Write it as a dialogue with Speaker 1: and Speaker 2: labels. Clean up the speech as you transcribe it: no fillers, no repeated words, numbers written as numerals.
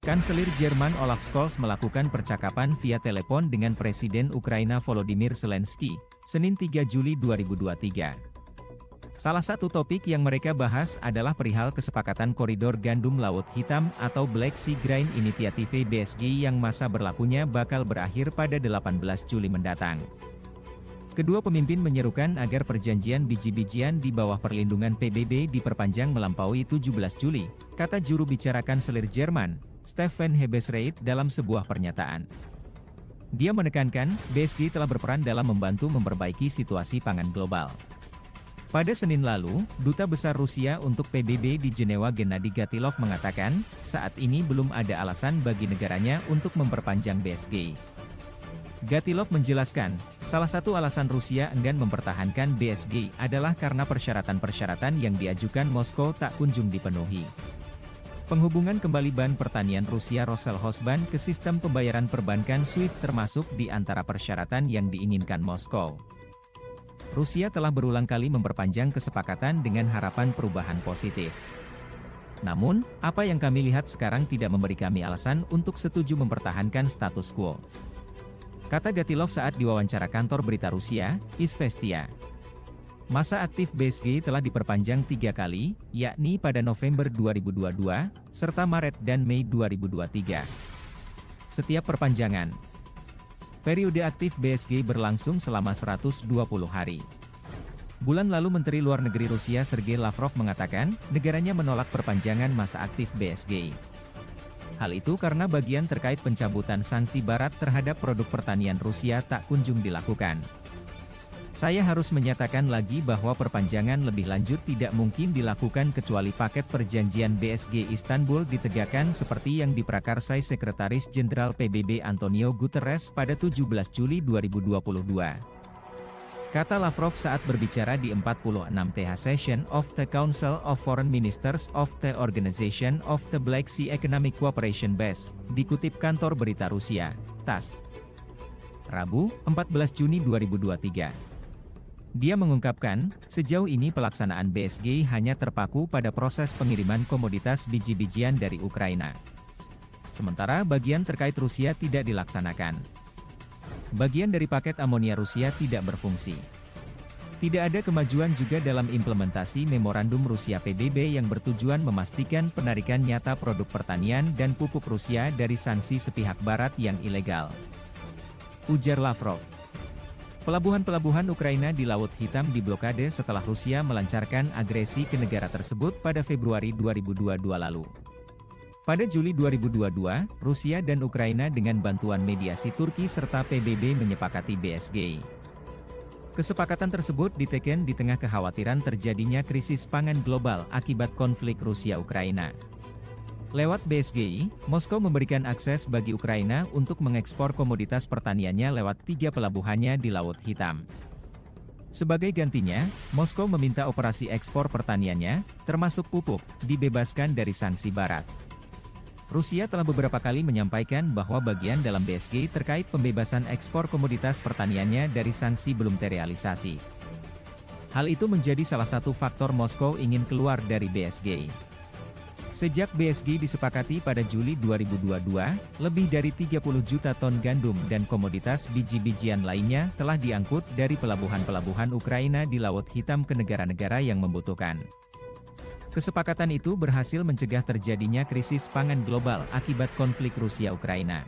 Speaker 1: Kanselir Jerman Olaf Scholz melakukan percakapan via telepon dengan Presiden Ukraina Volodymyr Zelensky, Senin 3 Juli 2023. Salah satu topik yang mereka bahas adalah perihal kesepakatan koridor gandum Laut Hitam atau Black Sea Grain Initiative BSG yang masa berlakunya bakal berakhir pada 18 Juli mendatang. Kedua pemimpin menyerukan agar perjanjian biji-bijian di bawah perlindungan PBB diperpanjang melampaui 17 Juli, kata juru bicara Kanselir Jerman, Steffen Hebestreit dalam sebuah pernyataan. Dia menekankan, BSG telah berperan dalam membantu memperbaiki situasi pangan global. Pada Senin lalu, Duta Besar Rusia untuk PBB di Jenewa Gennady Gatilov mengatakan, saat ini belum ada alasan bagi negaranya untuk memperpanjang BSG. Gatilov menjelaskan, salah satu alasan Rusia enggan mempertahankan BSG adalah karena persyaratan-persyaratan yang diajukan Moskow tak kunjung dipenuhi. Penghubungan kembali ban pertanian Rusia Roselhozban ke sistem pembayaran perbankan SWIFT termasuk di antara persyaratan yang diinginkan Moskow. Rusia telah berulang kali memperpanjang kesepakatan dengan harapan perubahan positif. Namun, apa yang kami lihat sekarang tidak memberi kami alasan untuk setuju mempertahankan status quo, kata Gatilov saat diwawancara kantor berita Rusia, Izvestia. Masa aktif BSG telah diperpanjang 3 kali, yakni pada November 2022, serta Maret dan Mei 2023. Setiap perpanjangan periode aktif BSG berlangsung selama 120 hari. Bulan lalu Menteri Luar Negeri Rusia Sergei Lavrov mengatakan, negaranya menolak perpanjangan masa aktif BSG. Hal itu karena bagian terkait pencabutan sanksi Barat terhadap produk pertanian Rusia tak kunjung dilakukan. Saya harus menyatakan lagi bahwa perpanjangan lebih lanjut tidak mungkin dilakukan kecuali paket perjanjian BSG Istanbul ditegakkan seperti yang diprakarsai Sekretaris Jenderal PBB Antonio Guterres pada 17 Juli 2022. Kata Lavrov saat berbicara di 46th session of the Council of Foreign Ministers of the Organization of the Black Sea Economic Cooperation BES, dikutip kantor berita Rusia, TASS. Rabu, 14 Juni 2023. Dia mengungkapkan, sejauh ini pelaksanaan BSG hanya terpaku pada proses pengiriman komoditas biji-bijian dari Ukraina. Sementara bagian terkait Rusia tidak dilaksanakan. Bagian dari paket amonia Rusia tidak berfungsi. Tidak ada kemajuan juga dalam implementasi memorandum Rusia PBB yang bertujuan memastikan penarikan nyata produk pertanian dan pupuk Rusia dari sanksi sepihak Barat yang ilegal, ujar Lavrov. Pelabuhan-pelabuhan Ukraina di Laut Hitam diblokade setelah Rusia melancarkan agresi ke negara tersebut pada Februari 2022 lalu. Pada Juli 2022, Rusia dan Ukraina dengan bantuan mediasi Turki serta PBB menyepakati BSG. Kesepakatan tersebut diteken di tengah kekhawatiran terjadinya krisis pangan global akibat konflik Rusia-Ukraina. Lewat BSG, Moskow memberikan akses bagi Ukraina untuk mengekspor komoditas pertaniannya lewat 3 pelabuhannya di Laut Hitam. Sebagai gantinya, Moskow meminta operasi ekspor pertaniannya, termasuk pupuk, dibebaskan dari sanksi Barat. Rusia telah beberapa kali menyampaikan bahwa bagian dalam BSG terkait pembebasan ekspor komoditas pertaniannya dari sanksi belum terrealisasi. Hal itu menjadi salah satu faktor Moskow ingin keluar dari BSG. Sejak BSG disepakati pada Juli 2022, lebih dari 30 juta ton gandum dan komoditas biji-bijian lainnya telah diangkut dari pelabuhan-pelabuhan Ukraina di Laut Hitam ke negara-negara yang membutuhkan. Kesepakatan itu berhasil mencegah terjadinya krisis pangan global akibat konflik Rusia-Ukraina.